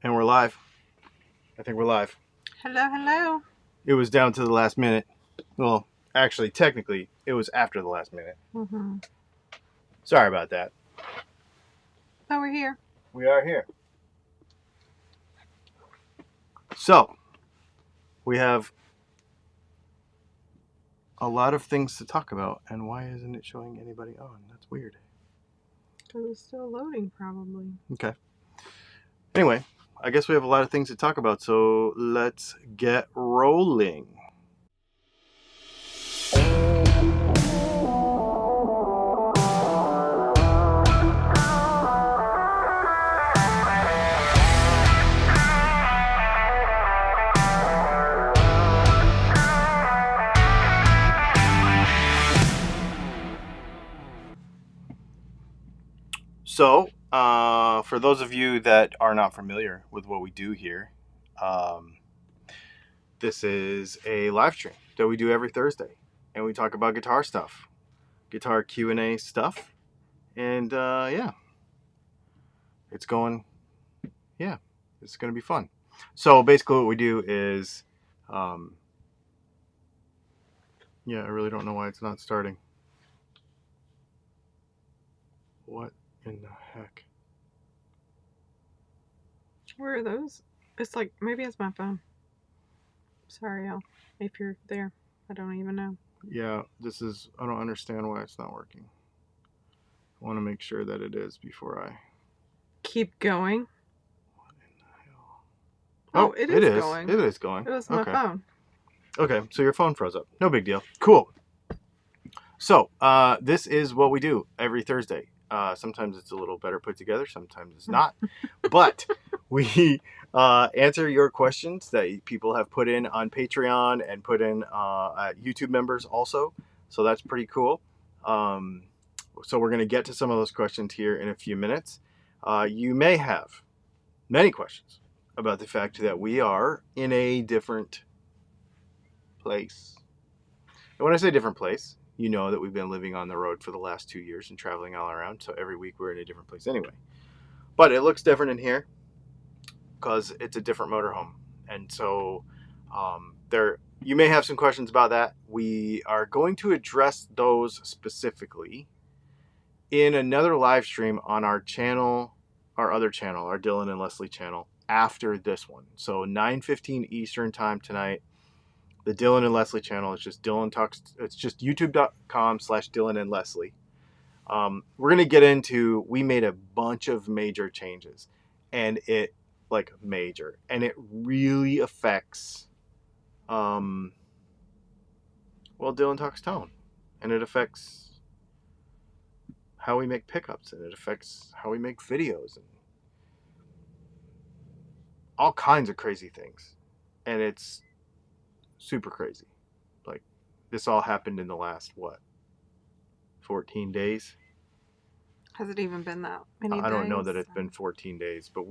And we're live. I think we're live. Hello, hello. It was down to the last minute. Well, actually, technically, it was after the last minute. Mm-hmm. Sorry about that. But we're here. We are here. So, we have a lot of things to talk about. And why isn't it showing anybody on? That's weird. Because it's still loading, probably. Okay. Anyway, I guess we have a lot of things to talk about. So, let's get rolling. So, for those of you that are not familiar with what we do here, this is a live stream that we do every Thursday, and we talk about guitar stuff, guitar Q&A stuff, and yeah, it's going to be fun. So basically, what we do is, yeah, I really don't know why it's not starting. What in the heck? Where are those? It's like, maybe it's my phone. Sorry, Al, if you're there. I don't even know. Yeah, I don't understand why it's not working. I want to make sure that it is before I... Keep going. What in the hell? Oh, it is going. It is going. It was my phone. Okay, so your phone froze up. No big deal. Cool. So, this is what we do every Thursday. Sometimes it's a little better put together, sometimes it's not. But we answer your questions that people have put in on Patreon and put in YouTube members also. So that's pretty cool. So we're going to get to some of those questions here in a few minutes. You may have many questions about the fact that we are in a different place. And when I say different place, you know that we've been living on the road for the last 2 years and traveling all around. So every week we're in a different place anyway. But it looks different in here because it's a different motorhome. And so you may have some questions about that. We are going to address those specifically in another live stream on our channel, our other channel, our Dylan and Leslie channel, after this one. So 9:15 Eastern time tonight. The Dylan and Leslie channel. It's just Dylan Talks. It's just youtube.com/Dylan and Leslie. We're going to get into, we made a bunch of major changes, and it really affects, Dylan Talks tone, and it affects how we make pickups, and it affects how we make videos, and all kinds of crazy things. And it's super crazy. Like, this all happened in the last 14 days? Has it even been that many days? I don't know that it's been 14 days, but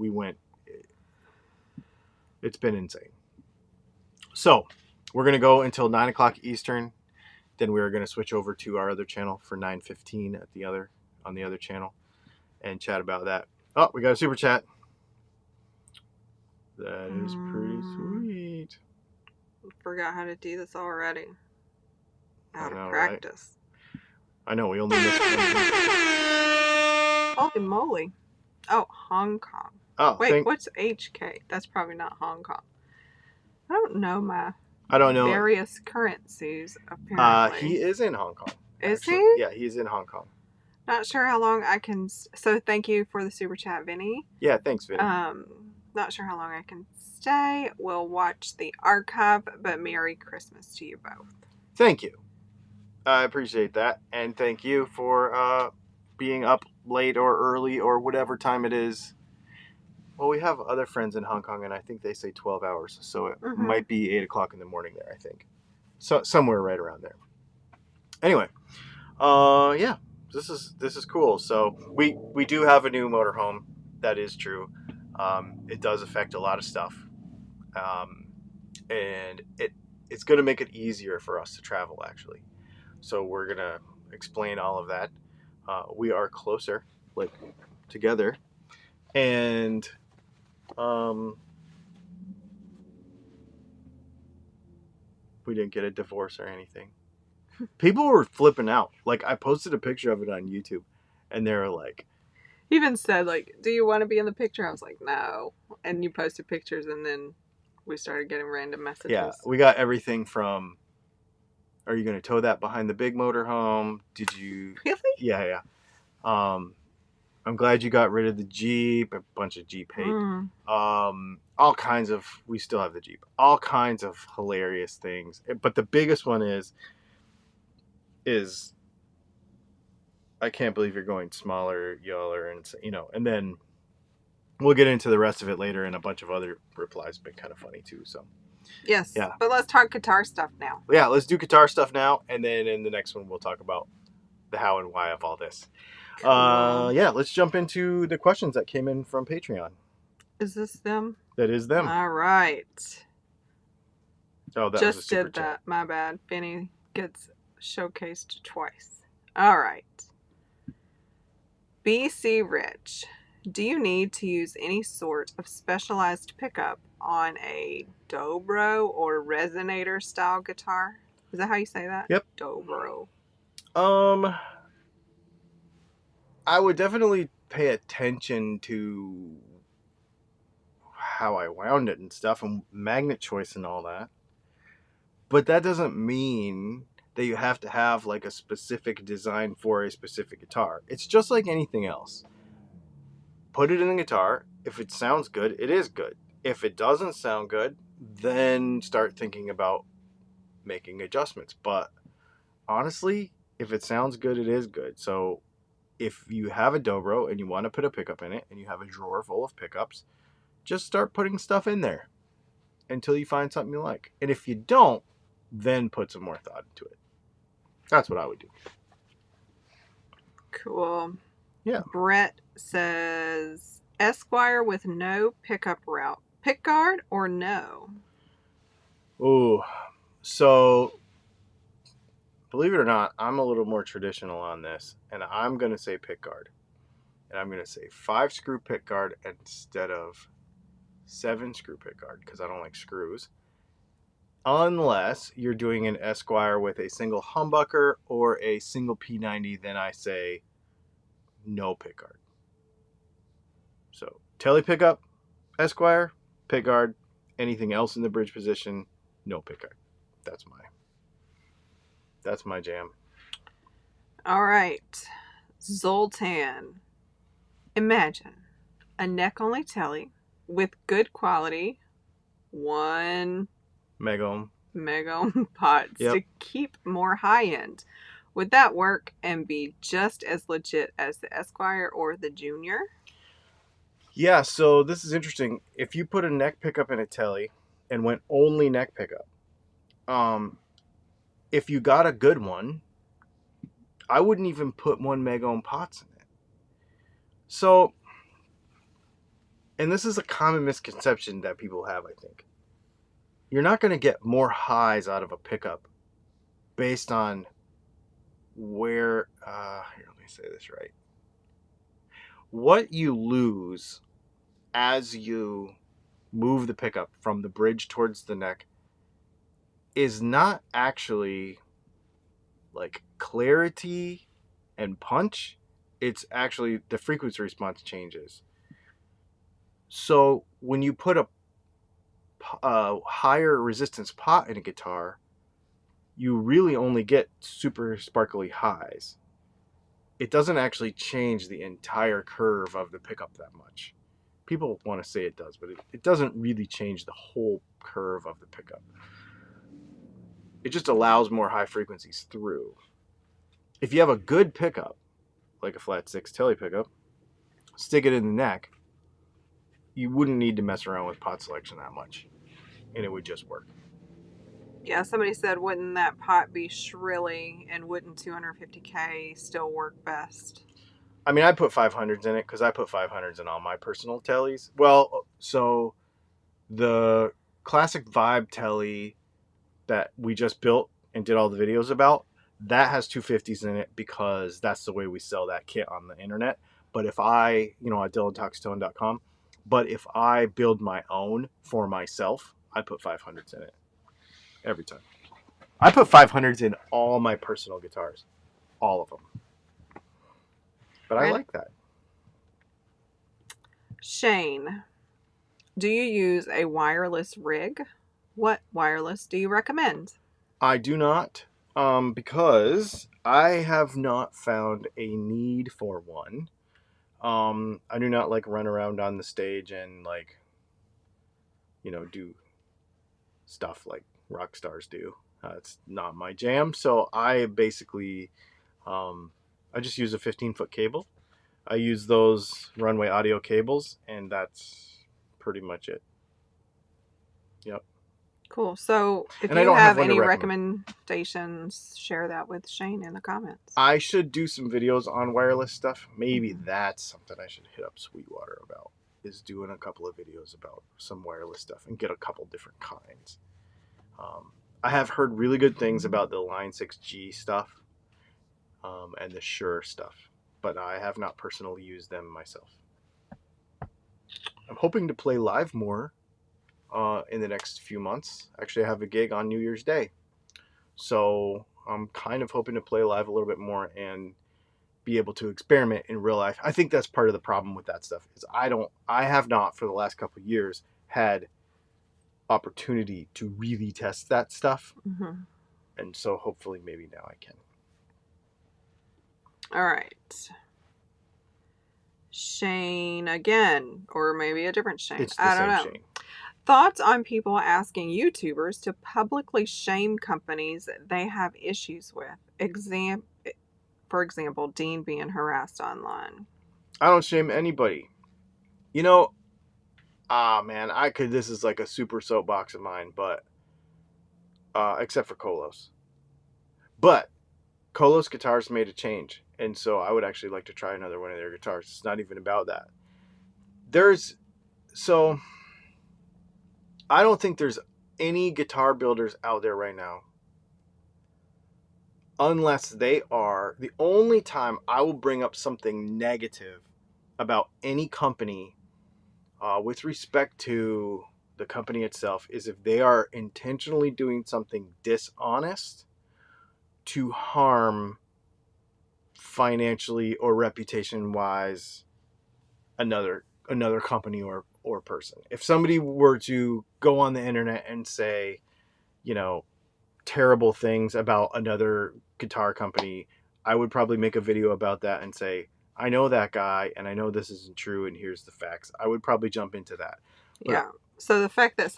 it's been insane. So we're going to go until 9 o'clock Eastern. Then we're going to switch over to our other channel for 9:15 on the other channel and chat about that. Oh, we got a super chat. That is pretty sweet. Forgot how to do this already. Out of Right? practice. I know, we only missed one. Holy moly. Oh, Hong Kong. Oh, wait, what's HK? That's probably not Hong Kong. I don't know various currencies, apparently. He is in Hong Kong. Is he? Yeah, he's in Hong Kong. Not sure how long I can... So thank you for the super chat, Vinny. Yeah, thanks, Vinny. Not sure how long I can stay. We'll watch the archive, but Merry Christmas to you both. Thank you. I appreciate that. And thank you for being up late or early or whatever time it is. Well, we have other friends in Hong Kong, and I think they say 12 hours. So it might be 8 o'clock in the morning there, I think. So somewhere right around there. Anyway, yeah, this is cool. So we do have a new motorhome. That is true. It does affect a lot of stuff. And it's going to make it easier for us to travel, actually. So we're going to explain all of that. We are closer, like, together. And We didn't get a divorce or anything. People were flipping out. Like, I posted a picture of it on YouTube, and they were like... He even said, like, do you want to be in the picture? I was like, no. And you posted pictures, and then we started getting random messages. Yeah, we got everything from, are you going to tow that behind the big motorhome? Did you... Really? Yeah. I'm glad you got rid of the Jeep. A bunch of Jeep hate. All kinds of... We still have the Jeep. All kinds of hilarious things. But the biggest one is I can't believe you're going smaller, y'all, and and then we'll get into the rest of it later, and a bunch of other replies have been kind of funny too. So yes, yeah. But let's talk guitar stuff now. Yeah, let's do guitar stuff now, and then in the next one we'll talk about the how and why of all this. Cool. Yeah, let's jump into the questions that came in from Patreon. Is this them? That is them. All right. Oh, that just was a super did that. chat. My bad. Benny gets showcased twice. All right. BC Rich, do you need to use any sort of specialized pickup on a Dobro or resonator style guitar? Is that how you say that? Yep. Dobro. I would definitely pay attention to how I wound it and stuff, and magnet choice and all that. But that doesn't mean that you have to have like a specific design for a specific guitar. It's just like anything else. Put it in a guitar. If it sounds good, it is good. If it doesn't sound good, then start thinking about making adjustments. But honestly, if it sounds good, it is good. So if you have a Dobro and you want to put a pickup in it and you have a drawer full of pickups, just start putting stuff in there until you find something you like. And if you don't, then put some more thought into it. That's what I would do. Cool. Yeah. Brett says, Esquire with no pickup route. Pickguard or no? Ooh. So, believe it or not, I'm a little more traditional on this. And I'm going to say pickguard. And I'm going to say 5-screw pickguard instead of 7-screw pickguard, because I don't like screws. Unless you're doing an Esquire with a single humbucker or a single P90, then I say no pickguard. So tele pickup, Esquire, pickguard, anything else in the bridge position, no pickguard. That's my jam. All right. Zoltan. Imagine a neck-only tele with good quality, 1 Megohm pots to keep more high-end. Would that work and be just as legit as the Esquire or the Junior? Yeah, so this is interesting. If you put a neck pickup in a tele and went only neck pickup, if you got a good one, I wouldn't even put 1 Megohm pots in it. So, and this is a common misconception that people have, I think. You're not going to get more highs out of a pickup based on where, here, let me say this right. What you lose as you move the pickup from the bridge towards the neck is not actually like clarity and punch. It's actually the frequency response changes. So when you put a higher resistance pot in a guitar, you really only get super sparkly highs. It doesn't actually change the entire curve of the pickup that much. People want to say it does, but it doesn't really change the whole curve of the pickup. It just allows more high frequencies through. If you have a good pickup, like a flat 6 tele pickup, stick it in the neck, you wouldn't need to mess around with pot selection that much, and it would just work. Yeah, somebody said, wouldn't that pot be shrilly, and wouldn't 250K still work best? I mean, I put 500s in it because I put 500s in all my personal teles. Well, so the classic vibe tele that we just built and did all the videos about, that has 250s in it because that's the way we sell that kit on the internet. But if I, at DylanTalksTone.com, But if I build my own for myself, I put 500s in it every time. I put 500s in all my personal guitars, all of them. But I like that. Shane, do you use a wireless rig? What wireless do you recommend? I do not, because I have not found a need for one. I do not like run around on the stage and like, do stuff like rock stars do. It's not my jam. So I basically, I just use a 15-foot cable. I use those runway audio cables, and that's pretty much it. Yep. Cool. So if And I you don't have have one to any recommend. recommendations, share that with Shane in the comments. I should do some videos on wireless stuff. Maybe that's something I should hit up Sweetwater about, is doing a couple of videos about some wireless stuff and get a couple different kinds. I have heard really good things about the Line 6G stuff and the Shure stuff, but I have not personally used them myself. I'm hoping to play live more in the next few months. Actually, I have a gig on New Year's Day. So I'm kind of hoping to play live a little bit more and be able to experiment in real life. I think that's part of the problem with that stuff is I have not for the last couple of years had opportunity to really test that stuff. Mm-hmm. And so hopefully maybe now I can. All right. Shane again, or maybe a different Shane. It's the I don't same know. Shane. Thoughts on people asking YouTubers to publicly shame companies they have issues with? For example, Dean being harassed online. I don't shame anybody. Man, this is like a super soapbox of mine, but except for Kolos. But Kolos Guitars made a change, and so I would actually like to try another one of their guitars. It's not even about that. I don't think there's any guitar builders out there right now, unless they are, the only time I will bring up something negative about any company with respect to the company itself is if they are intentionally doing something dishonest to harm financially or reputation wise another company or person. If somebody were to go on the internet and say, terrible things about another guitar company, I would probably make a video about that and say, I know that guy and I know this isn't true and here's the facts. I would probably jump into that. Yeah. So the fact that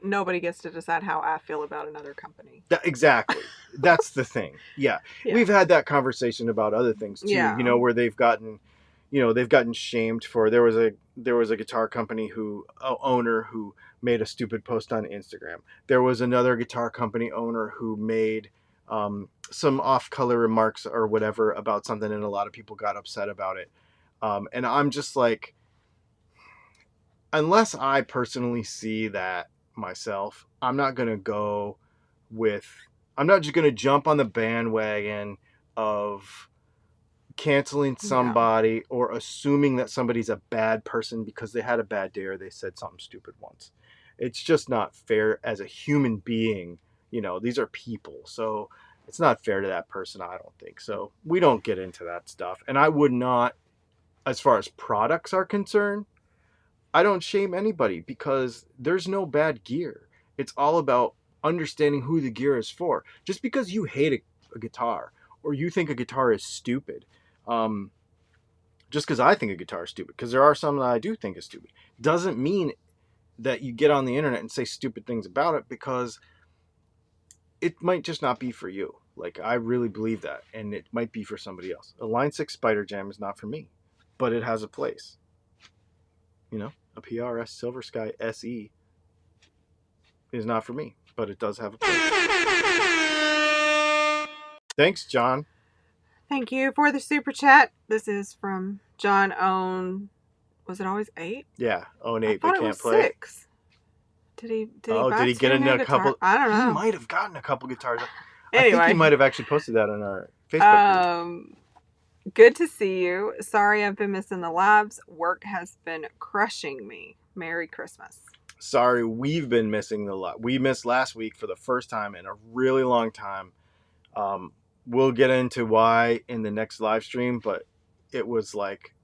nobody gets to decide how I feel about another company. Exactly. That's the thing. Yeah. We've had that conversation about other things too, where they've gotten shamed for, there was a guitar company owner who made a stupid post on Instagram. There was another guitar company owner who made some off-color remarks or whatever about something, and a lot of people got upset about it. And I'm just like, unless I personally see that myself, I'm not just going to jump on the bandwagon of canceling somebody or assuming that somebody's a bad person because they had a bad day or they said something stupid once. It's just not fair as a human being. These are people. So it's not fair to that person, I don't think. So we don't get into that stuff. And I would not, as far as products are concerned, I don't shame anybody because there's no bad gear. It's all about understanding who the gear is for. Just because you hate a guitar or you think a guitar is stupid, just because I think a guitar is stupid, because there are some that I do think is stupid, doesn't mean that you get on the internet and say stupid things about it, because it might just not be for you. Like, I really believe that, and it might be for somebody else. A Line 6 Spider Jam is not for me, but it has a place. A PRS Silver Sky SE is not for me, but it does have a place. Thanks, John. Thank you for the super chat. This is from John Own. Was it always 8? Yeah, Own 8 but can't play. 6. Did he get a couple? I don't know. He might have gotten a couple guitars. Anyway, I think he might have actually posted that on our Facebook page. Good to see you. Sorry I've been missing the lives. Work has been crushing me. Merry Christmas. Sorry, we've been missing the lot. We missed last week for the first time in a really long time. We'll get into why in the next live stream, but it was like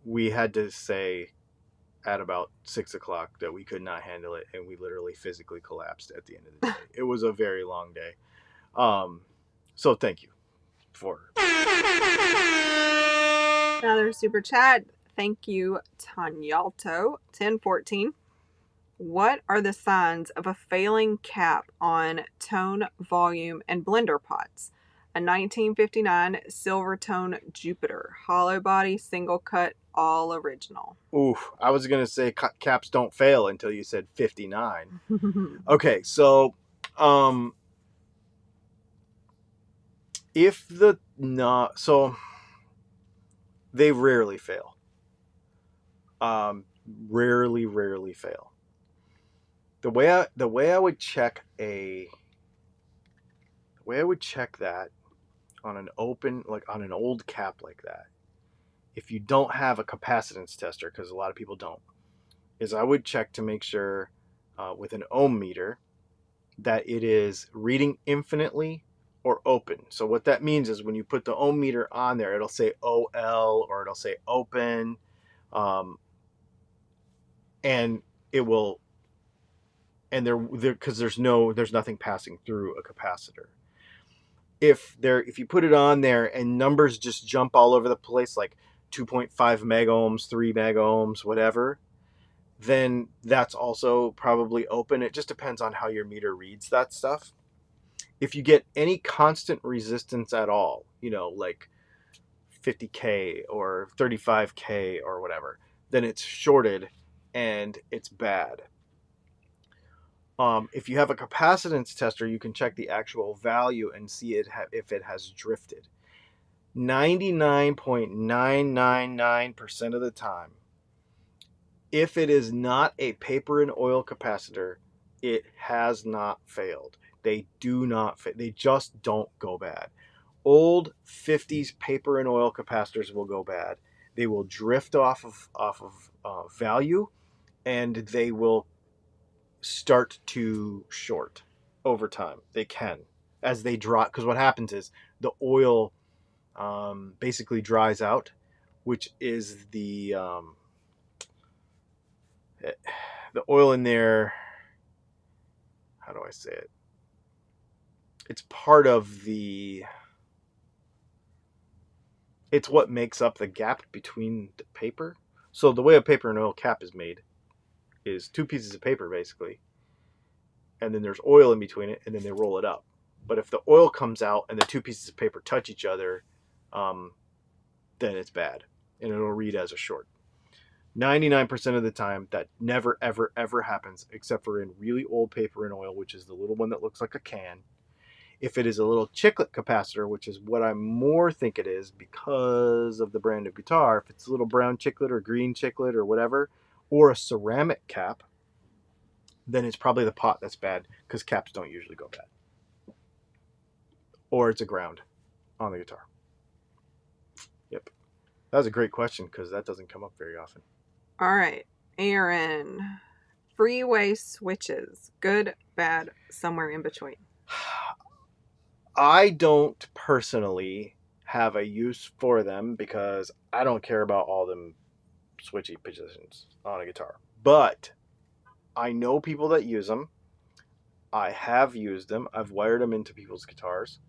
we had to say at about 6 o'clock that we could not handle it, and we literally physically collapsed at the end of the day. It was a very long day. So thank you for Another super chat. Thank you, Tanyalto 1014. What are the signs of a failing cap on tone, volume, and blender pots? A 1959 Silvertone Jupiter, hollow body, single cut, all original. Oof, I was gonna say caps don't fail until you said 59. Okay, so if the not so they rarely fail. Rarely fail. The way I would check that on an open, like on an old cap like that, if you don't have a capacitance tester, because a lot of people don't, is I would check to make sure with an ohm meter that it is reading infinitely or open. So what that means is when you put the ohm meter on there, it'll say OL or it'll say open, and it will, and there because there's nothing passing through a capacitor. If you put it on there and numbers just jump all over the place, like 2.5 mega ohms, 3 mega ohms, whatever, then that's also probably open. It just depends on how your meter reads that stuff. If you get any constant resistance at all, like 50K or 35K or whatever, then it's shorted and it's bad. If you have a capacitance tester, you can check the actual value and see if it has drifted. 99.999% of the time, if it is not a paper and oil capacitor, it has not failed. They do not fail. They just don't go bad. Old 50s paper and oil capacitors will go bad. They will drift off of value, and they will start to short over time. They can, as they dry, because what happens is the oil basically dries out, which is the oil in there. How do I say it? It's part of it's what makes up the gap between the paper. So the way a paper and oil cap is made is two pieces of paper basically, and then there's oil in between it, and then they roll it up. But if the oil comes out and the two pieces of paper touch each other, then it's bad, and it'll read as a short. 99% of the time, that never, ever, ever happens, except for in really old paper and oil, which is the little one that looks like a can. If it is a little chiclet capacitor, which is what I more think it is because of the brand of guitar, if it's a little brown chiclet or green chiclet or whatever, or a ceramic cap, then it's probably the pot that's bad, because caps don't usually go bad. Or it's a ground on the guitar. Yep. That was a great question, because that doesn't come up very often. All right, Aaron. Freeway switches. Good, bad, somewhere in between. I don't personally have a use for them because I don't care about all them switchy positions on a guitar. But I know people that use them. I have used them. I've wired them into people's guitars.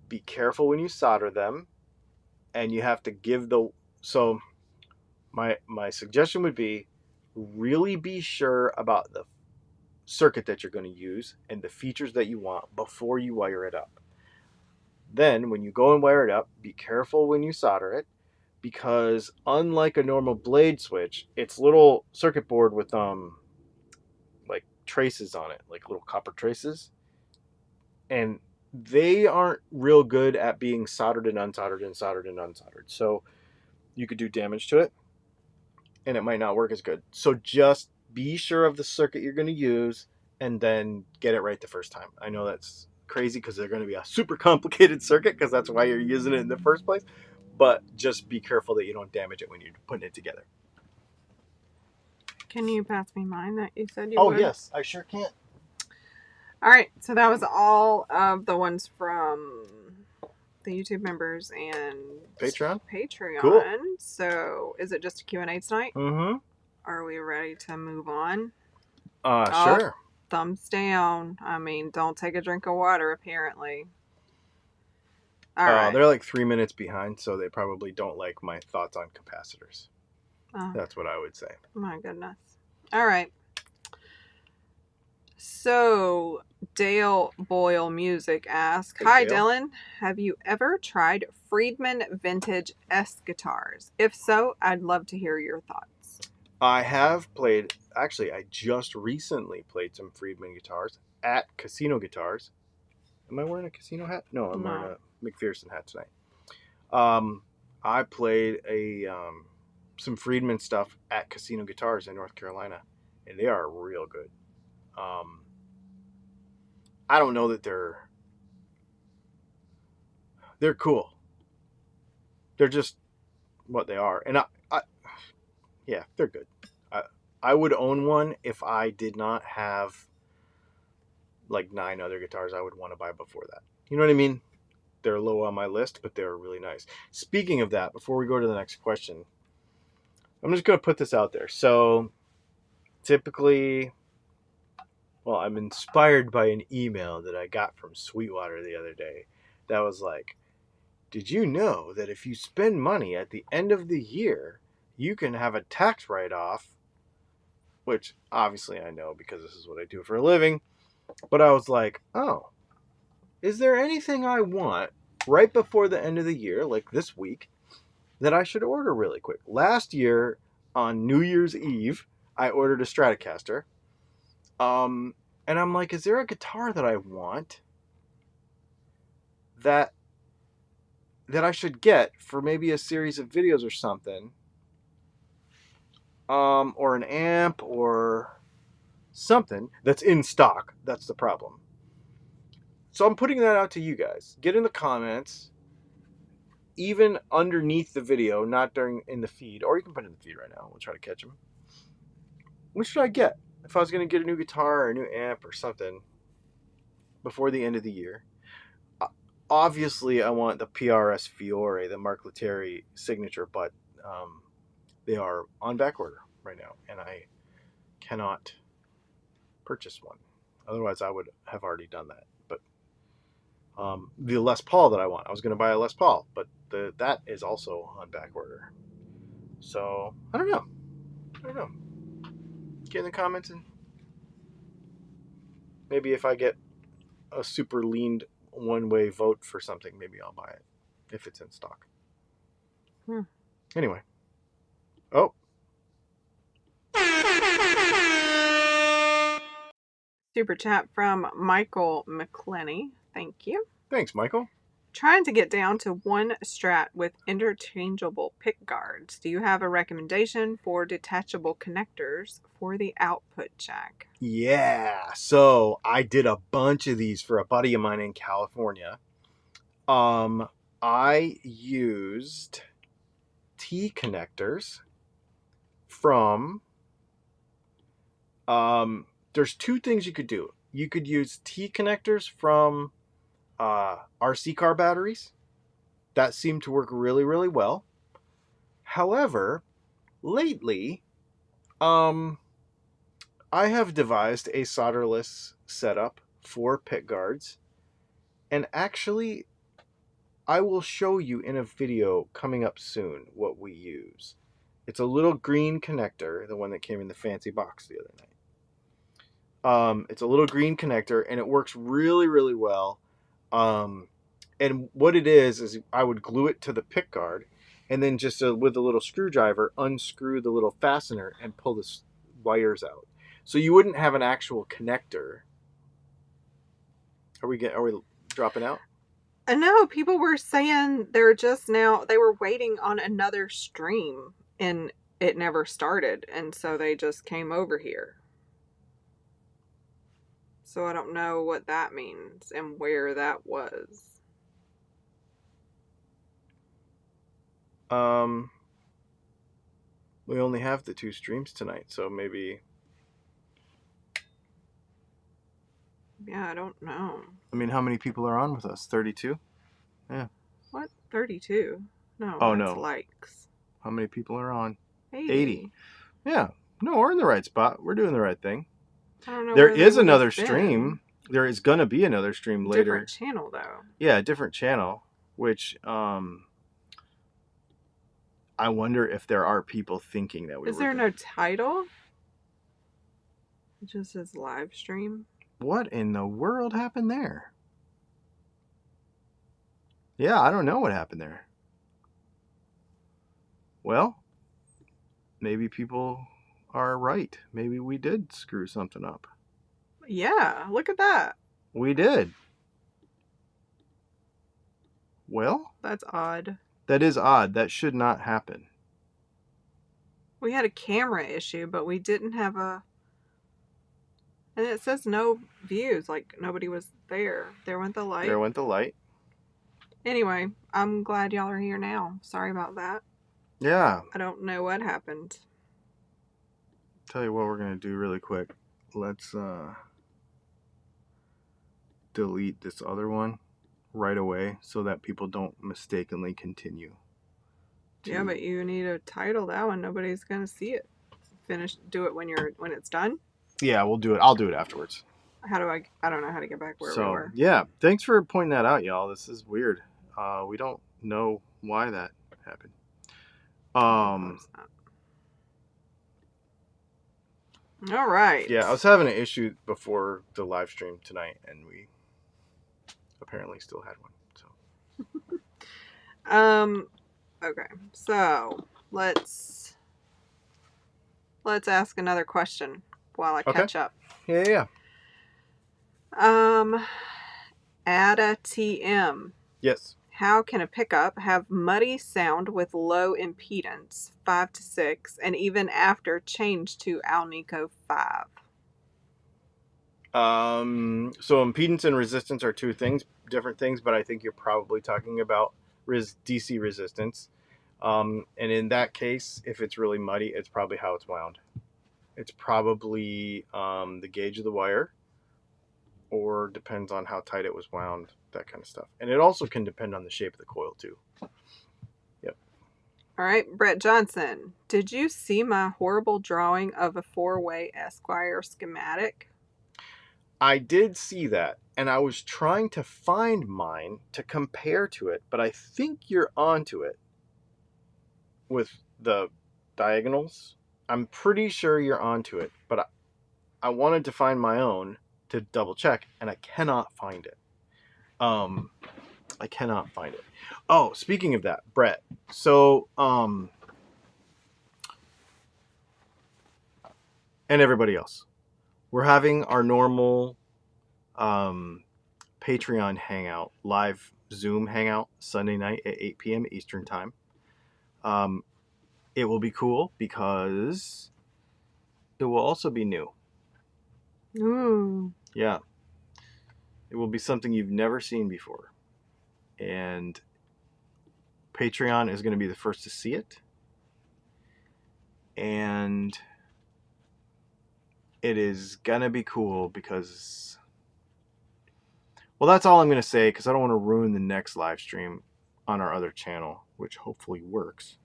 Be careful when you solder them, and you have to give the... So my suggestion would be really be sure about the circuit that you're going to use and the features that you want before you wire it up. Then when you go and wire it up, be careful when you solder it, because unlike a normal blade switch, it's little circuit board with like traces on it, like little copper traces, and they aren't real good at being soldered and unsoldered and soldered and unsoldered. So you could do damage to it and it might not work as good. So just be sure of the circuit you're going to use and then get it right the first time. I know that's crazy because they're going to be a super complicated circuit because that's why you're using it in the first place. But just be careful that you don't damage it when you're putting it together. Can you pass me mine that you said you Oh, would? yes, I sure can. All right, so that was all of the ones from the YouTube members and Patreon? Patreon. Cool. So is it just a Q&A tonight? Mm-hmm. Are we ready to move on? Sure. Thumbs down. I mean, don't take a drink of water, apparently. All right. They're like 3 minutes behind, so they probably don't like my thoughts on capacitors. Oh, That's what I would say. my goodness. All right. So, Dale Boyle Music asks, Hey, hi, Dale. Dylan. Have you ever tried Friedman Vintage S guitars? If so, I'd love to hear your thoughts. I have played, actually, I just recently played some Friedman guitars at Casino Guitars. Am I wearing a casino hat? No, I'm wearing a McPherson hat tonight. I played some Friedman stuff at Casino Guitars in North Carolina, and they are real good. I don't know that they're cool. They're just what they are, and yeah, they're good. I would own one if I did not have like 9 other guitars I would want to buy before that. You know what I mean? They're low on my list, but they're really nice. Speaking of that, before we go to the next question, I'm just going to put this out there. So typically, well, I'm inspired by an email that I got from Sweetwater the other day that was like, did you know that if you spend money at the end of the year, you can have a tax write-off? Which obviously I know because this is what I do for a living. But I was like, oh, is there anything I want right before the end of the year, like this week, that I should order really quick? Last year on New Year's Eve, I ordered a Stratocaster. And I'm like, is there a guitar that I want that I should get for maybe a series of videos or something? Or an amp or something that's in stock. That's the problem. So I'm putting that out to you guys. Get in the comments, even underneath the video, not in the feed, or you can put it in the feed right now. We'll try to catch them. What should I get? If I was going to get a new guitar or a new amp or something before the end of the year. Obviously, I want the PRS Fiore, the Mark Lettieri signature, but they are on back order right now, and I cannot purchase one. Otherwise, I would have already done that. But the Les Paul that I want, I was going to buy a Les Paul, but that is also on back order. So I don't know. Get in the comments, and maybe if I get a super leaned one-way vote for something, maybe I'll buy it if it's in stock. Anyway. Oh. Super chat from Michael McClenny. Thank you. Thanks, Michael. Trying to get down to one Strat with interchangeable pick guards. Do you have a recommendation for detachable connectors for the output jack? Yeah. So I did a bunch of these for a buddy of mine in California. I used T connectors from there's 2 things you could do. You could use T connectors from RC car batteries. That seemed to work really, really well. However, lately, I have devised a solderless setup for pick guards, and actually, I will show you in a video coming up soon what we use. It's a little green connector, the one that came in the fancy box the other night. It's a little green connector, and it works really, really well. And what it is I would glue it to the pick guard, and then just with a little screwdriver, unscrew the little fastener and pull the wires out. So you wouldn't have an actual connector. Are we dropping out? No, people were saying they were waiting on another stream and it never started, and so they just came over here. So I don't know what that means and where that was. We only have the 2 streams tonight, so maybe... Yeah, I don't know. I mean, how many people are on with us? 32? Yeah. What? 32? No, Oh, that's no. likes. How many people are on? 80. Yeah. No, we're in the right spot. We're doing the right thing. I don't know There where they is would have another been. stream. There is going to be another stream later. Different channel, though. Yeah, a different channel, which I wonder if there are people thinking that we Is there no title? It just says live stream. What in the world happened there? Yeah, I don't know what happened there. Well, maybe people are right. Maybe we did screw something up. Yeah, look at that. We did. Well, that's odd. That is odd. That should not happen. We had a camera issue, but we didn't have a... And it says no views, like nobody was there. There went the light. There went the light. Anyway, I'm glad y'all are here now. Sorry about that. Yeah. I don't know what happened. Tell you what we're going to do really quick. Let's delete this other one right away so that people don't mistakenly continue. Yeah, but you need a title that one. Nobody's going to see it. Do it when it's done. Yeah, we'll do it. I'll do it afterwards. How do I don't know how to get back where we were. Yeah, thanks for pointing that out, y'all. This is weird. We don't know why that happened. All right. Yeah, I was having an issue before the live stream tonight, and we apparently still had one. So. Okay, so let's ask another question while I catch up. Yeah. Ada TM. Yes. How can a pickup have muddy sound with low impedance, 5 to 6, and even after change to Alnico 5? So impedance and resistance are different things, but I think you're probably talking about DC resistance. And in that case, if it's really muddy, it's probably how it's wound. It's probably the gauge of the wire, or depends on how tight it was wound, that kind of stuff. And it also can depend on the shape of the coil too. Yep. All right, Brett Johnson, did you see my horrible drawing of a 4-way Esquire schematic? I did see that, and I was trying to find mine to compare to it, but I think you're onto it with the diagonals. I'm pretty sure you're onto it, but I wanted to find my own to double check, and I cannot find it. I cannot find it. Oh, speaking of that, Brett. So, and everybody else, we're having our normal Patreon hangout, live Zoom hangout, Sunday night at 8 p.m. Eastern time. It will be cool because it will also be new. Ooh. Yeah. It will be something you've never seen before. And Patreon is going to be the first to see it. And it is going to be cool because... Well, that's all I'm going to say because I don't want to ruin the next live stream on our other channel, which hopefully works.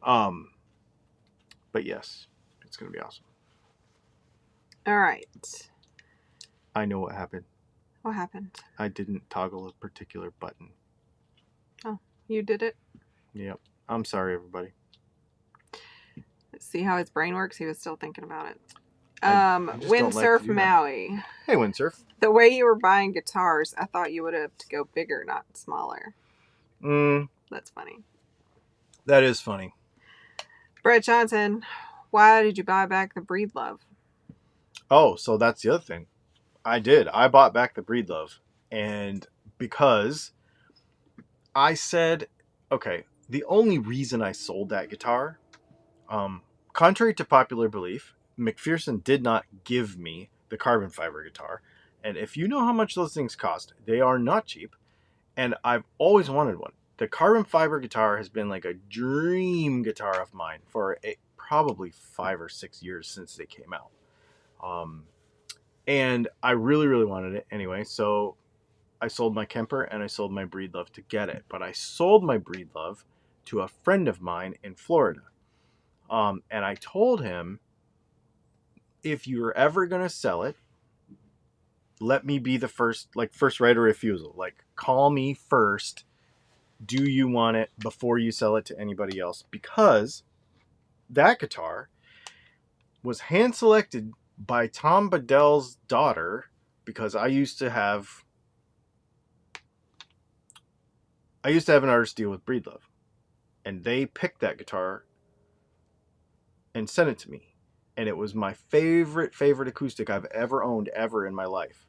But yes, it's going to be awesome. All right. I know what happened. What happened? I didn't toggle a particular button. Oh, you did it? Yep. I'm sorry, everybody. See how his brain works? He was still thinking about it. like Windsurf Maui. Hey, Windsurf. The way you were buying guitars, I thought you would have to go bigger, not smaller. That's funny. That is funny. Brett Johnson, why did you buy back the Breedlove? Oh, so that's the other thing. I did. I bought back the Breedlove. And because I said, okay, the only reason I sold that guitar, contrary to popular belief, McPherson did not give me the carbon fiber guitar. And if you know how much those things cost, they are not cheap. And I've always wanted one. The carbon fiber guitar has been like a dream guitar of mine for probably 5 or 6 years since they came out. And I really, really wanted it anyway. So I sold my Kemper and I sold my Breedlove to get it. But I sold my Breedlove to a friend of mine in Florida. And I told him, if you're ever going to sell it, let me be the first right of refusal. Like, call me first. Do you want it before you sell it to anybody else? Because that guitar was hand selected by Tom Bedell's daughter, because I used to have an artist deal with Breedlove, and they picked that guitar and sent it to me. And it was my favorite acoustic I've ever owned ever in my life.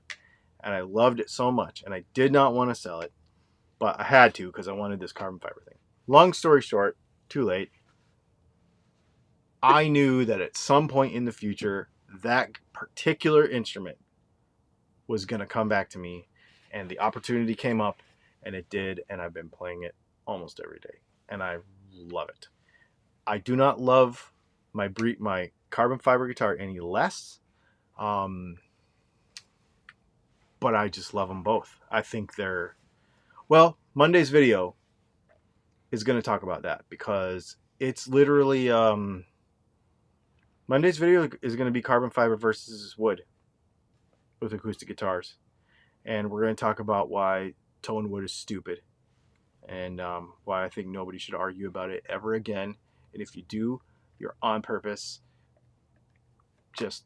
And I loved it so much, and I did not want to sell it, but I had to because I wanted this carbon fiber thing. Long story short, too late. I knew that at some point in the future, that particular instrument was going to come back to me, and the opportunity came up, and it did, and I've been playing it almost every day, and I love it. I do not love my carbon fiber guitar any less, but I just love them both. I think they're... Well, Monday's video is going to talk about that, because it's literally... Monday's video is going to be carbon fiber versus wood with acoustic guitars. And we're going to talk about why Tonewood is stupid, and why I think nobody should argue about it ever again. And if you do, you're on purpose, just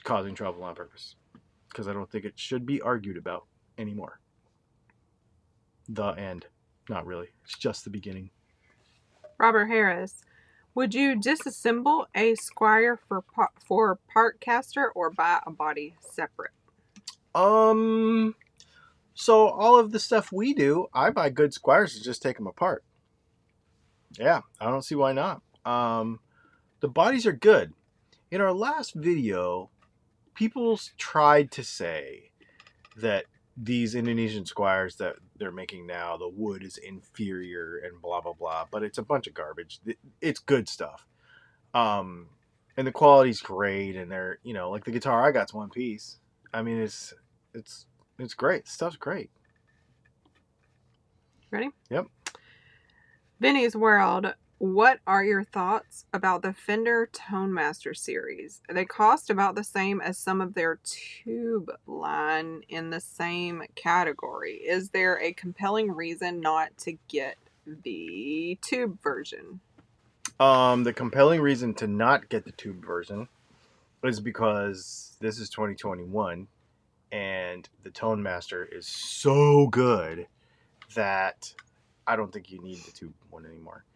causing trouble on purpose, because I don't think it should be argued about anymore. The end. Not really. It's just the beginning. Robert Harris, would you disassemble a Esquire for Partscaster or buy a body separate? So all of the stuff we do, I buy good Esquires to just take them apart. Yeah, I don't see why not. The bodies are good. In our last video, people tried to say that these Indonesian Esquires that they're making now, the wood is inferior and blah, blah, blah. But it's a bunch of garbage. It's good stuff. And the quality's great. And they're, like the guitar I got's one piece. I mean, it's great. The stuff's great. Ready? Yep. Vinny's World. What are your thoughts about the Fender Tone Master series? They cost about the same as some of their tube line in the same category. Is there a compelling reason not to get the tube version? The compelling reason to not get the tube version is because this is 2021 and the Tone Master is so good that I don't think you need the tube one anymore.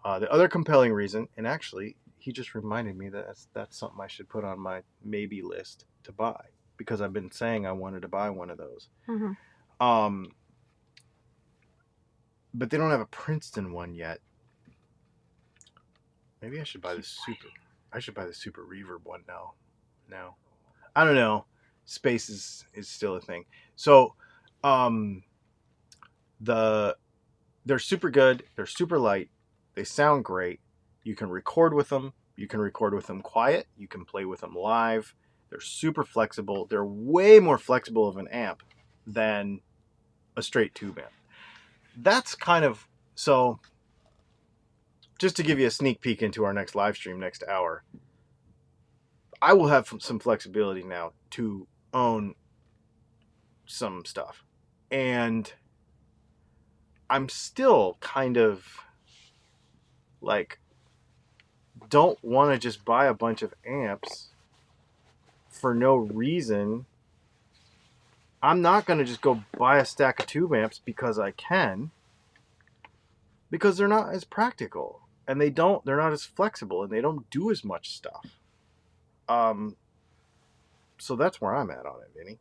The other compelling reason, and actually, he just reminded me that that's something I should put on my maybe list to buy, because I've been saying I wanted to buy one of those. Mm-hmm. But they don't have a Princeton one yet. Maybe I should buy the super. I should buy the super reverb one now. No, I don't know. Space is still a thing. So, they're super good. They're super light. They sound great. You can record with them. You can record with them quiet. You can play with them live. They're super flexible. They're way more flexible of an amp than a straight tube amp. That's kind of... So, just to give you a sneak peek into our next live stream next hour, I will have some flexibility now to own some stuff. And I'm still kind of... don't want to just buy a bunch of amps for no reason. I'm not going to just go buy a stack of tube amps because I can, because they're not as practical, and they're not as flexible, and they don't do as much stuff. So that's where I'm at on it, Vinny.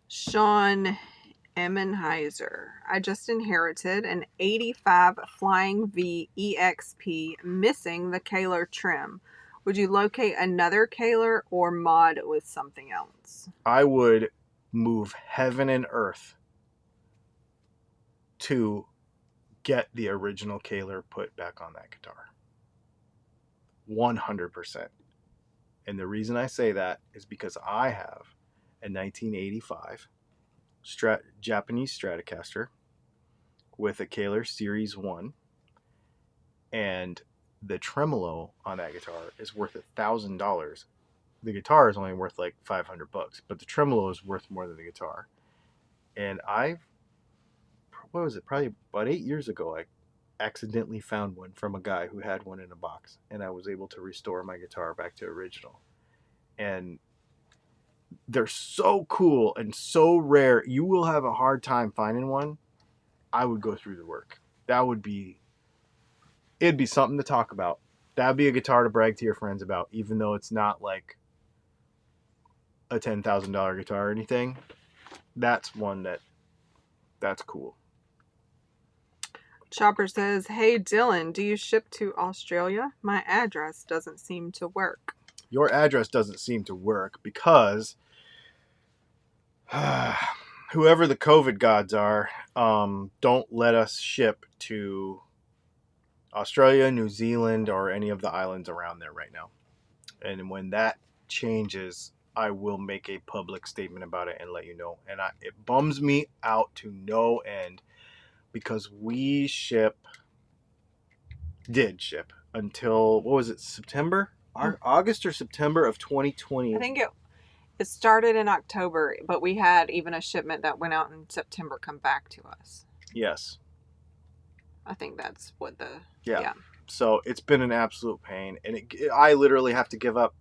Sean Emmenheiser. I just inherited an 85 Flying V EXP missing the Kaler trim. Would you locate another Kaler or mod with something else? I would move heaven and earth to get the original Kaler put back on that guitar. 100%. And the reason I say that is because I have a 1985 Japanese Stratocaster with a Kaler Series 1, and the tremolo on that guitar is worth $1,000. The guitar is only worth like $500, but the tremolo is worth more than the guitar. And what was it, probably about 8 years ago, I accidentally found one from a guy who had one in a box, and I was able to restore my guitar back to original. And they're so cool and so rare. You will have a hard time finding one. I would go through the work. It'd be something to talk about. That'd be a guitar to brag to your friends about, even though it's not like a $10,000 guitar or anything. That's one that's cool. Chopper says, hey Dylan, do you ship to Australia? My address doesn't seem to work. Your address doesn't seem to work because whoever the COVID gods are, don't let us ship to Australia, New Zealand, or any of the islands around there right now. And when that changes, I will make a public statement about it and let you know. And it bums me out to no end because we did ship until, what was it, September? August or September of 2020. I think it started in October, but we had even a shipment that went out in September come back to us. Yes. I think that's what yeah. So it's been an absolute pain, and I literally have to give up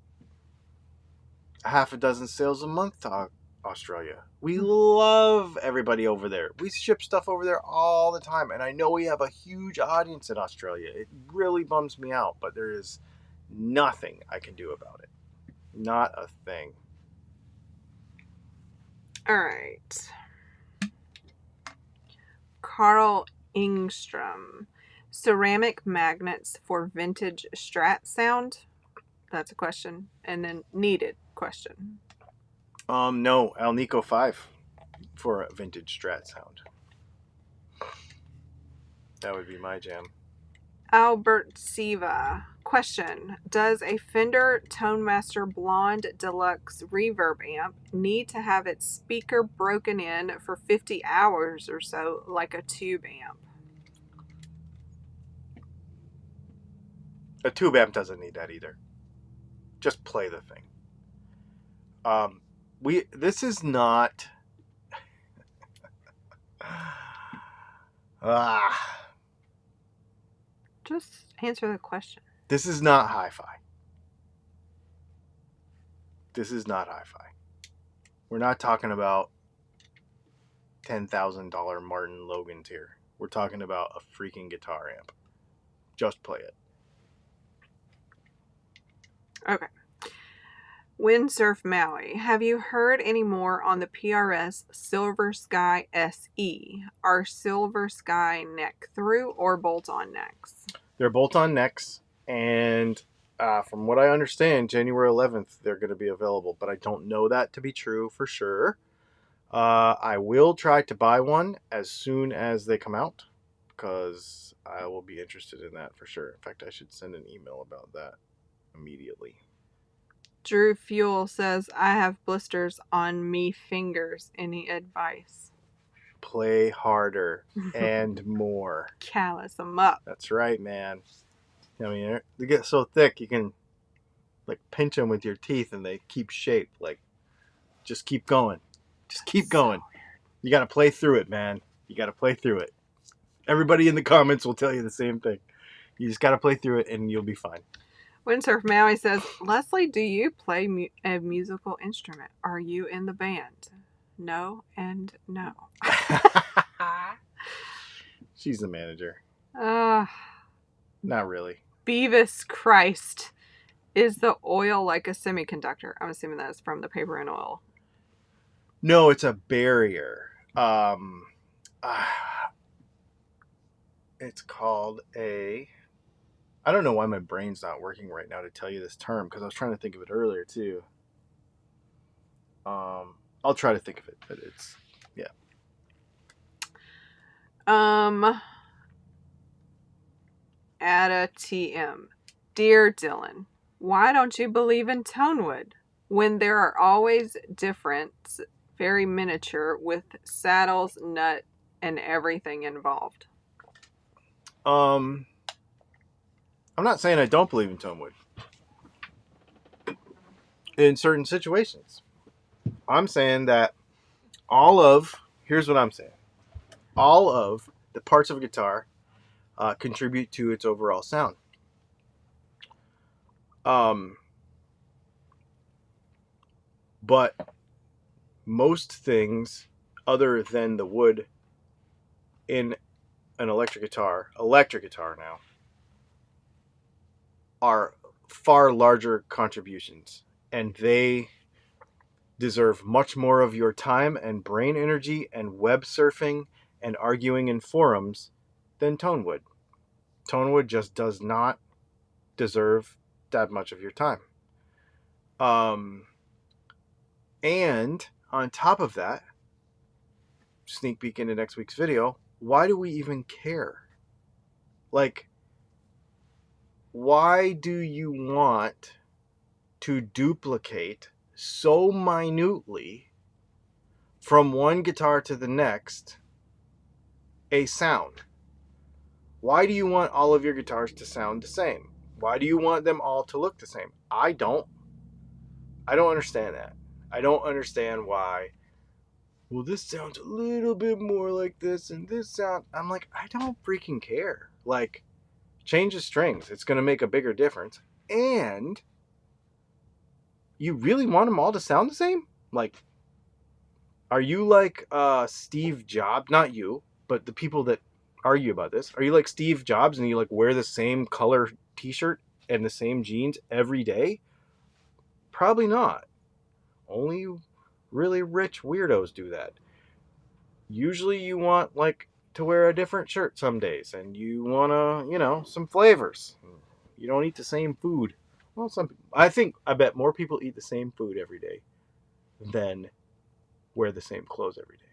half a dozen sales a month to Australia. We love everybody over there. We ship stuff over there all the time, and I know we have a huge audience in Australia. It really bums me out, but there is nothing I can do about it. Not a thing. All right. Carl Ingstrom. Ceramic magnets for vintage Strat sound? That's a question. And then needed question. No, Alnico 5 for a vintage Strat sound. That would be my jam. Albert Siva. Question. Does a Fender Tonemaster Blonde Deluxe reverb amp need to have its speaker broken in for 50 hours or so like a tube amp? A tube amp doesn't need that either. Just play the thing. This is not Just answer the question. This is not hi-fi. This is not hi-fi. We're not talking about $10,000 Martin Logans here. We're talking about a freaking guitar amp. Just play it. Okay. Windsurf Maui. Have you heard any more on the PRS Silver Sky SE? Are Silver Sky neck through or bolt-on necks? They're bolt-on necks, and from what I understand, January 11th, they're going to be available, but I don't know that to be true for sure. I will try to buy one as soon as they come out, because I will be interested in that for sure. In fact, I should send an email about that immediately. Drew Fuel says, I have blisters on me fingers. Any advice? Play harder and more. Callus them up. That's right, man. I mean, they get so thick you can like pinch them with your teeth and they keep shape. Like, just keep going. Just keep going. You got to play through it, man. You got to play through it. Everybody in the comments will tell you the same thing. You just got to play through it and you'll be fine. Windsurf Maui says, Leslie, do you play a musical instrument? Are you in the band? No and no. She's the manager. Not really. Beavis Christ. Is the oil like a semiconductor? I'm assuming that's from the paper and oil. No, it's a barrier. It's called a... I don't know why my brain's not working right now to tell you this term, because I was trying to think of it earlier too. I'll try to think of it, but it's yeah. Add a TM. Dear Dylan, why don't you believe in Tonewood when there are always different, very miniature, with saddles, nut, and everything involved? I'm not saying I don't believe in Tonewood. In certain situations, I'm saying that here's what I'm saying. All of the parts of a guitar contribute to its overall sound. But most things other than the wood in an electric guitar now, are far larger contributions, and they deserve much more of your time and brain energy and web surfing and arguing in forums than Tonewood. Tonewood just does not deserve that much of your time. And on top of that, sneak peek into next week's video, why do we even care? Like, why do you want to duplicate so minutely from one guitar to the next a sound? Why do you want all of your guitars to sound the same? Why do you want them all to look the same? I don't understand that. I don't understand why. Well, this sounds a little bit more like this, and this sound. I'm like, I don't freaking care. Like, change the strings. It's going to make a bigger difference. And you really want them all to sound the same? Like, are you like Steve Jobs? Not you, but the people that argue about this. Are you like Steve Jobs and you like wear the same color t-shirt and the same jeans every day? Probably not. Only really rich weirdos do that. Usually you want like to wear a different shirt some days, and you want to, some flavors. You don't eat the same food. Well, I bet more people eat the same food every day than wear the same clothes every day.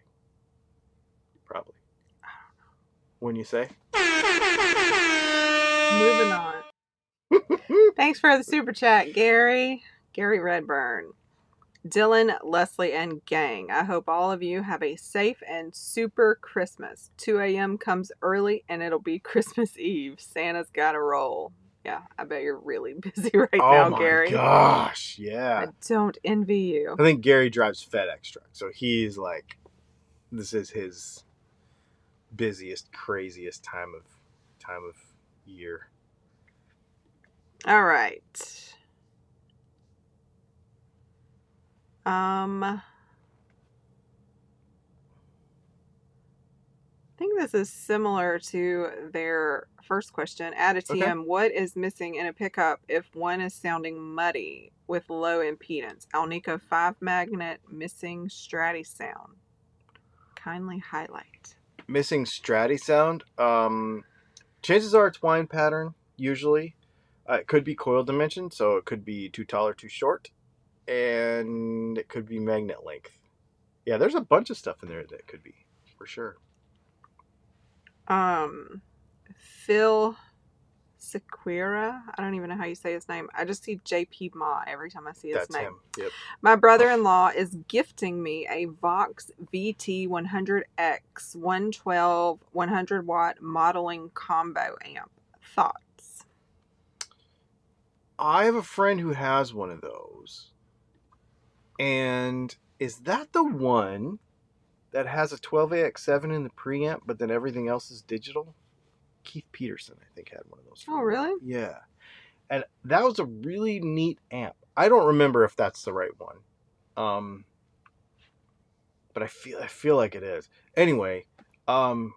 Probably. When you say? Moving on. Thanks for the super chat, Gary. Gary Redburn. Dylan, Leslie, and gang. I hope all of you have a safe and super Christmas. 2 a.m. comes early and it'll be Christmas Eve. Santa's gotta roll. Yeah, I bet you're really busy right now, Gary. Oh my gosh, yeah. I don't envy you. I think Gary drives FedEx truck, so he's like, this is his busiest, craziest time of year. All right. I think this is similar to their first question. Add a TM. Okay. What is missing in a pickup if one is sounding muddy with low impedance? Alnico 5 magnet, missing Stratty sound. Kindly highlight. Missing Stratty sound? Chances are it's wind pattern, usually. It could be coil dimension, so it could be too tall or too short. And it could be magnet length. Yeah, there's a bunch of stuff in there that could be, for sure. Phil Sequira. I don't even know how you say his name. I just see JP Ma every time I see his name. That's him. Yep. My brother-in-law is gifting me a Vox VT100X 112 100 watt modeling combo amp. Thoughts? I have a friend who has one of those. And is that the one that has a 12AX7 in the preamp, but then everything else is digital? Keith Peterson, I think, had one of those. Oh, really? Yeah. And that was a really neat amp. I don't remember if that's the right one. But I feel like it is. Anyway, and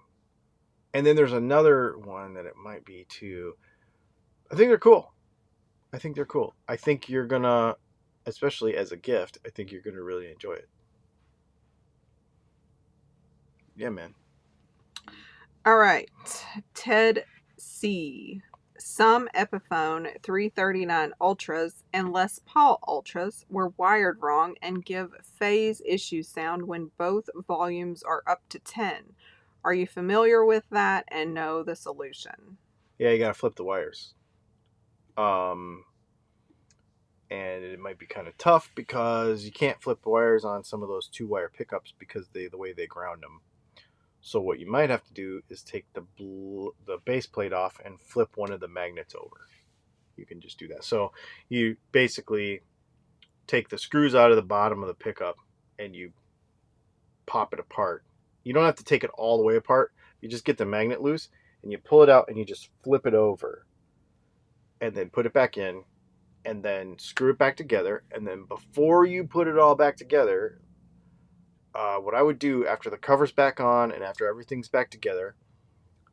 then there's another one that it might be too. I think they're cool. I think you're gonna, especially as a gift, I think you're gonna really enjoy it. Yeah, man. All right. Ted C. Some Epiphone 339 Ultras and Les Paul Ultras were wired wrong and give phase issue sound when both volumes are up to 10. Are you familiar with that and know the solution? Yeah, you gotta flip the wires. And it might be kind of tough because you can't flip the wires on some of those 2-wire pickups because the way they ground them. So what you might have to do is take the base plate off and flip one of the magnets over. You can just do that. So you basically take the screws out of the bottom of the pickup and you pop it apart. You don't have to take it all the way apart. You just get the magnet loose and you pull it out and you just flip it over and then put it back in and then screw it back together. And then before you put it all back together, what I would do after the cover's back on and after everything's back together,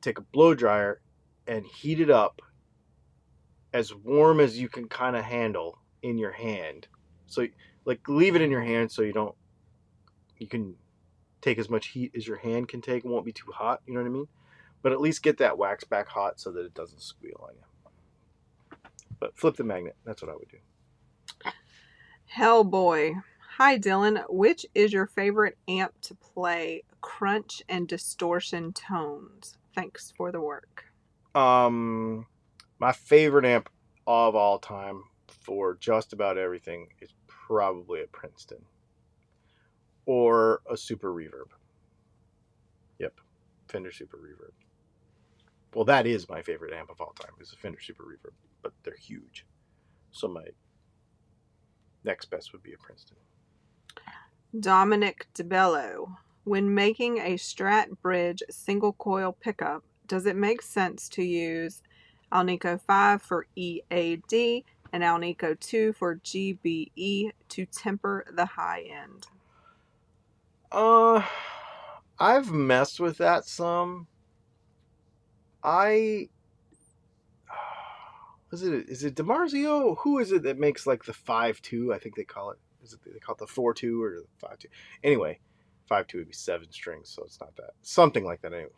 take a blow dryer and heat it up as warm as you can kind of handle in your hand. So like leave it in your hand so you can take as much heat as your hand can take. It won't be too hot, you know what I mean? But at least get that wax back hot so that it doesn't squeal on you. But flip the magnet, that's what I would do. Hellboy. Hi Dylan, which is your favorite amp to play crunch and distortion tones? Thanks for the work. My favorite amp of all time for just about everything is probably a Princeton or a Super Reverb. Yep, Fender Super Reverb. Well, that is my favorite amp of all time, is a Fender Super Reverb, but they're huge. So my next best would be a Princeton. Dominic DeBello. When making a Strat Bridge single coil pickup, does it make sense to use Alnico 5 for EAD and Alnico 2 for GBE to temper the high end? I've messed with that some. Is it DiMarzio? Who is it that makes like the 5.2? I think they call it. They call it the 4.2 or the 5.2? Anyway, 5.2 would be 7 strings, so it's not that. Something like that. Anyway,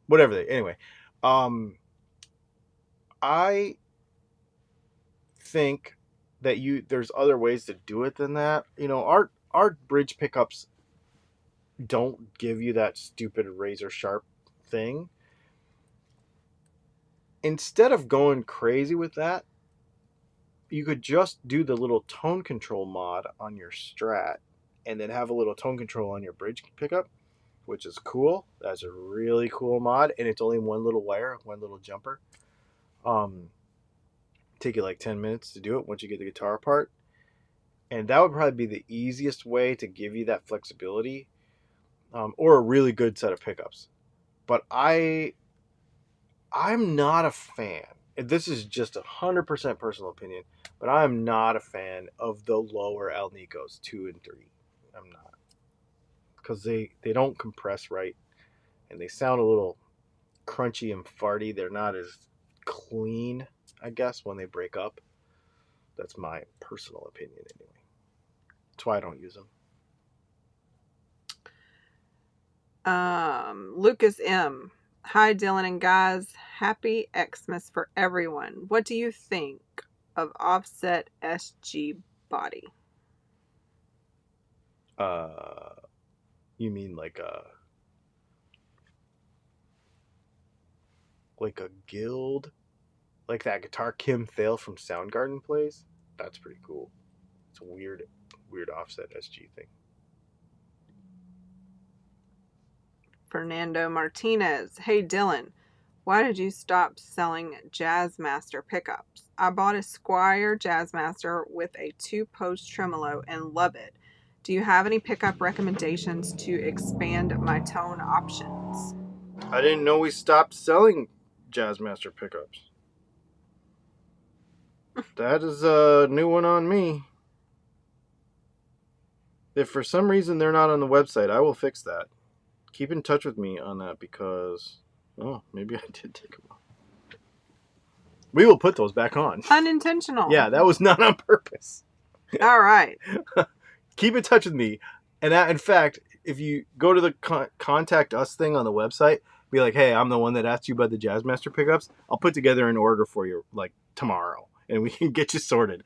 whatever anyway, I think that there's other ways to do it than that. You know, our bridge pickups don't give you that stupid razor sharp thing. Instead of going crazy with that, you could just do the little tone control mod on your Strat and then have a little tone control on your bridge pickup, which is cool. That's a really cool mod, and it's only one little wire, one little jumper. Take you like 10 minutes to do it once you get the guitar apart. And that would probably be the easiest way to give you that flexibility, or a really good set of pickups. But I'm not a fan. And this is just 100% personal opinion, but I'm not a fan of the lower Alnicos 2 and 3. I'm not, because they don't compress right, and they sound a little crunchy and farty. They're not as clean, I guess, when they break up. That's my personal opinion anyway. That's why I don't use them. Lucas M. Hi Dylan and guys, happy Xmas for everyone. What do you think of offset SG body? You mean like a guild, like that guitar Kim Thale from Soundgarden plays? That's pretty cool. It's a weird offset SG thing. Fernando Martinez. Hey Dylan, why did you stop selling Jazzmaster pickups? I bought a Esquire Jazzmaster with a 2-post tremolo and love it. Do you have any pickup recommendations to expand my tone options? I didn't know we stopped selling Jazzmaster pickups. That is a new one on me. If for some reason they're not on the website, I will fix that. Keep in touch with me on that because, maybe I did take them off. We will put those back on. Unintentional. Yeah, that was not on purpose. All right. Keep in touch with me. And in fact, if you go to the contact us thing on the website, Be like, hey, I'm the one that asked you about the Jazzmaster pickups. I'll put together an order for you like tomorrow, and we can get you sorted.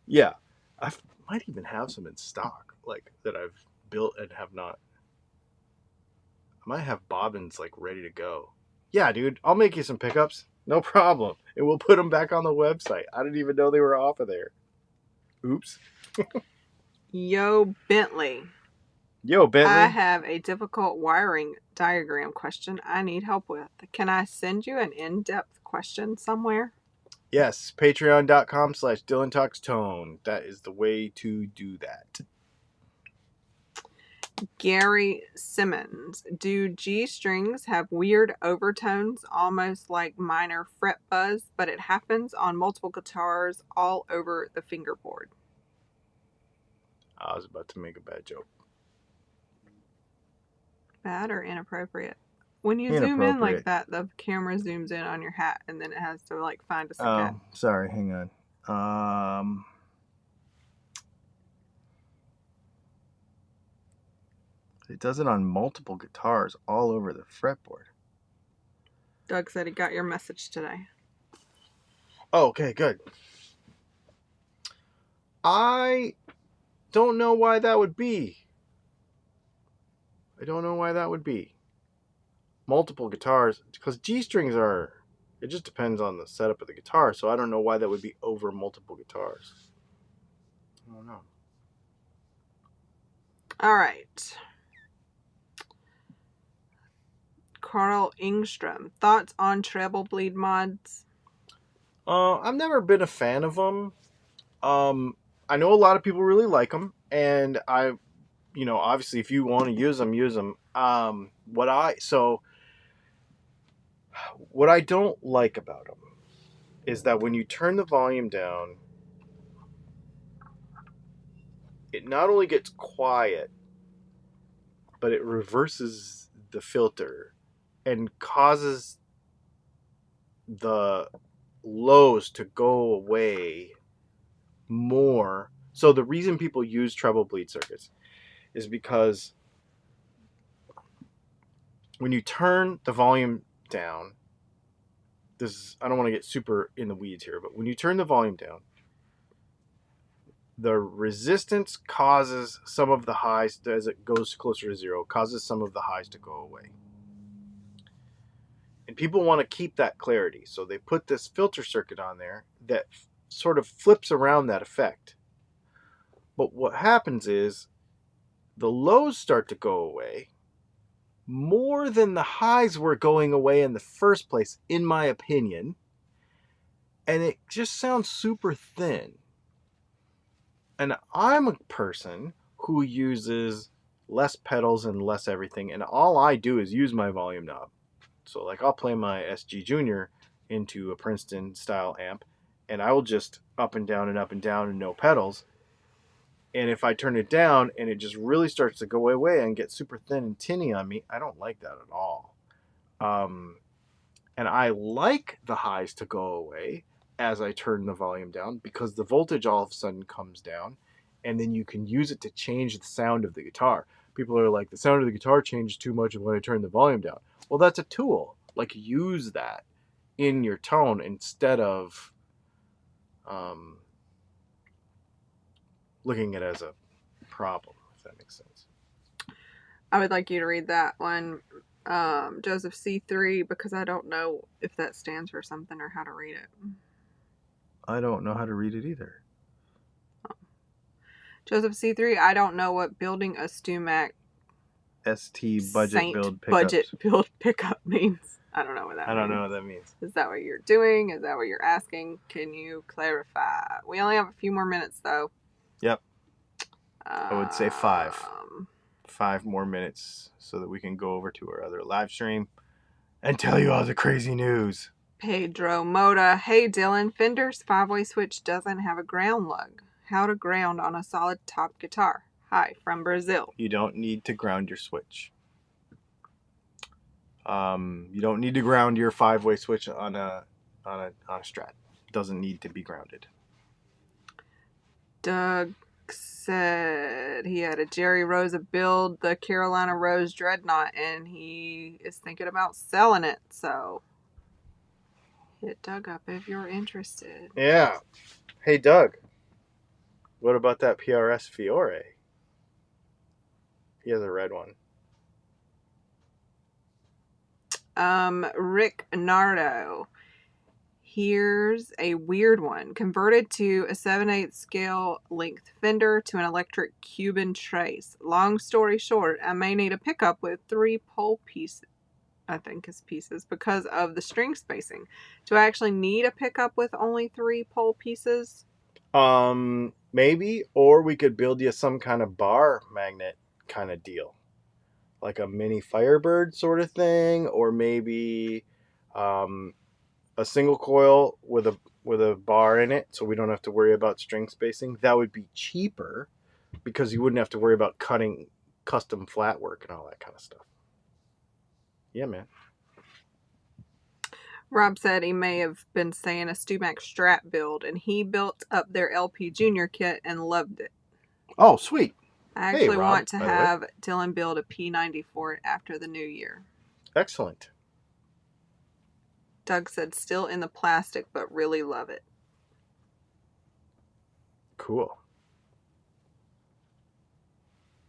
Yeah, I might even have some in stock, like that I've built and have not. I might have bobbins like ready to go. Yeah, dude, I'll make you some pickups, no problem, and we'll put them back on the website. I didn't even know they were off of there. Oops. Yo, Bentley. Yo, Bentley. I have a difficult wiring diagram question I need help with. Can I send you an in-depth question somewhere? Yes, patreon.com/DylanTalksTone. That is the way to do that. Gary Simmons. Do G strings have weird overtones, almost like minor fret buzz, but it happens on multiple guitars all over the fingerboard? I was about to make a bad joke. Bad or inappropriate? When you zoom in like that, the camera zooms in on your hat, and then it has to like find a second. Oh, sorry. Hang on. It does it on multiple guitars all over the fretboard. Doug said he got your message today. Oh, okay, good. I don't know why that would be. Multiple guitars, because G strings are, it just depends on the setup of the guitar, so I don't know why that would be over multiple guitars. I don't know. All right. Carl Ingstrom. Thoughts on treble bleed mods? I've never been a fan of them. I know a lot of people really like them, and obviously if you want to use them, use them. What I don't like about them is that when you turn the volume down, it not only gets quiet, but it reverses the filter and causes the lows to go away more. So the reason people use treble bleed circuits is because when you turn the volume down, I don't want to get super in the weeds here, but when you turn the volume down, the resistance causes some of the highs, as it goes closer to zero, causes some of the highs to go away. And people want to keep that clarity, so they put this filter circuit on there that sort of flips around that effect. But what happens is the lows start to go away more than the highs were going away in the first place, in my opinion. And it just sounds super thin. And I'm a person who uses less pedals and less everything, and all I do is use my volume knob. So like I'll play my SG Junior into a Princeton style amp, and I will just up and down and no pedals. And if I turn it down and it just really starts to go away and get super thin and tinny on me, I don't like that at all. And I like the highs to go away as I turn the volume down, because the voltage all of a sudden comes down, and then you can use it to change the sound of the guitar. People are like, the sound of the guitar changes too much when I turn the volume down. Well, that's a tool. Like, use that in your tone instead of looking at it as a problem, if that makes sense. I would like you to read that one, Joseph C3, because I don't know if that stands for something or how to read it. I don't know how to read it either. Oh. Joseph C3, I don't know what building a StewMac ST budget build pickup. Budget build pickup means. I don't know what that means. I don't know what that means. Is that what you're doing? Is that what you're asking? Can you clarify? We only have a few more minutes, though. Yep. I would say 5. 5 more minutes so that we can go over to our other live stream and tell you all the crazy news. Pedro Moda. Hey, Dylan. Fender's 5-way switch doesn't have a ground lug. How to ground on a solid top guitar? Hi, from Brazil. You don't need to ground your switch. You don't need to ground your 5-way switch on a Strat. It doesn't need to be grounded. Doug Rick said he had a Jerry Rosa build, the Carolina Rose Dreadnought, and he is thinking about selling it. So hit Doug up if you're interested. Yeah. Hey, Doug. What about that PRS Fiore? He has a red one. Rick Nardo. Here's a weird one. Converted to a 7/8 scale length fender to an electric Cuban trace. Long story short, I may need a pickup with 3 pole pieces. I think is pieces because of the string spacing. Do I actually need a pickup with only 3 pole pieces? Maybe, or we could build you some kind of bar magnet kind of deal, like a mini Firebird sort of thing, or maybe a single coil with a bar in it, so we don't have to worry about string spacing. That would be cheaper because you wouldn't have to worry about cutting custom flat work and all that kind of stuff. Yeah, man. Rob said he may have been saying a Stumac Strat build, and he built up their LP Junior kit and loved it. Oh, sweet. I actually Rob, want to have Dylan build a P90 for it after the new year. Excellent. Doug said still in the plastic, but really love it. Cool.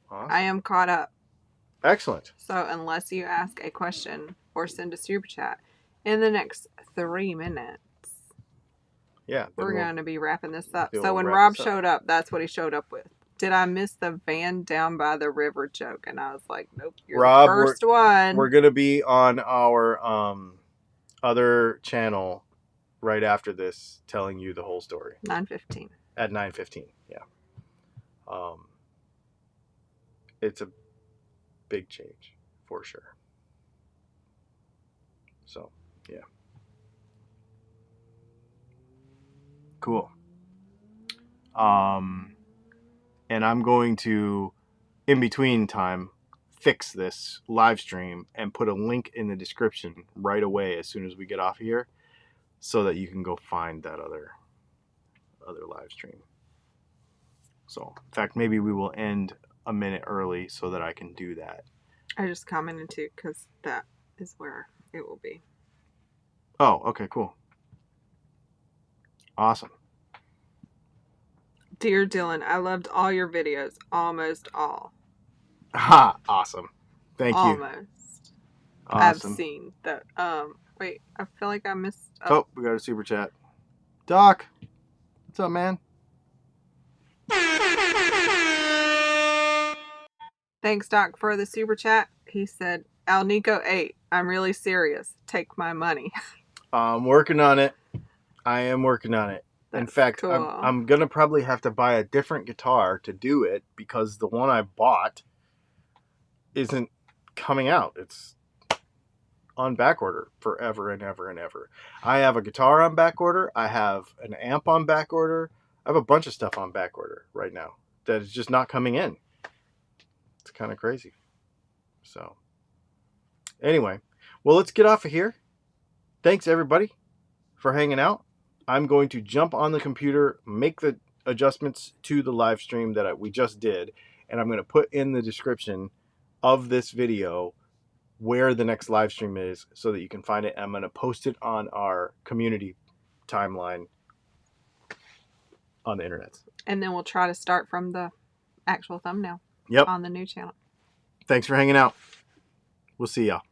Awesome. I am caught up. Excellent. So unless you ask a question or send a super chat in the next 3 minutes, yeah, we're going to be wrapping this up. We'll so when Rob showed up, that's what he showed up with. Did I miss the van down by the river joke? And I was like, nope, you're Rob, the first one. We're going to be on our other channel right after this telling you the whole story. 9:15. At 9:15, yeah. It's a big change for sure. So, yeah. Cool. And I'm going to, in between time, fix this live stream and put a link in the description right away as soon as we get off of here, so that you can go find that other live stream. So, in fact, maybe we will end a minute early so that I can do that. I just commented too because that is where it will be. Oh, okay, cool. Awesome. Dear Dylan, I loved all your videos. Almost all. Ha! Awesome. Thank you. Almost. Awesome. I've seen that. Wait, I feel like I missed. Oh, we got a super chat. Doc, what's up, man? Thanks, Doc, for the super chat. He said, Alnico 8. I'm really serious. Take my money. I'm working on it. I am working on it. That's in fact, cool. I'm going to probably have to buy a different guitar to do it because the one I bought isn't coming out. It's on back order forever and ever and ever. I have a guitar on back order. I have an amp on back order. I have a bunch of stuff on back order right now that is just not coming in. It's kind of crazy. So, anyway, well, let's get off of here. Thanks, everybody, for hanging out. I'm going to jump on the computer, make the adjustments to the live stream that we just did, and I'm going to put in the description of this video where the next live stream is so that you can find it. I'm going to post it on our community timeline on the internet. And then we'll try to start from the actual thumbnail. Yep. On the new channel. Thanks for hanging out. We'll see y'all.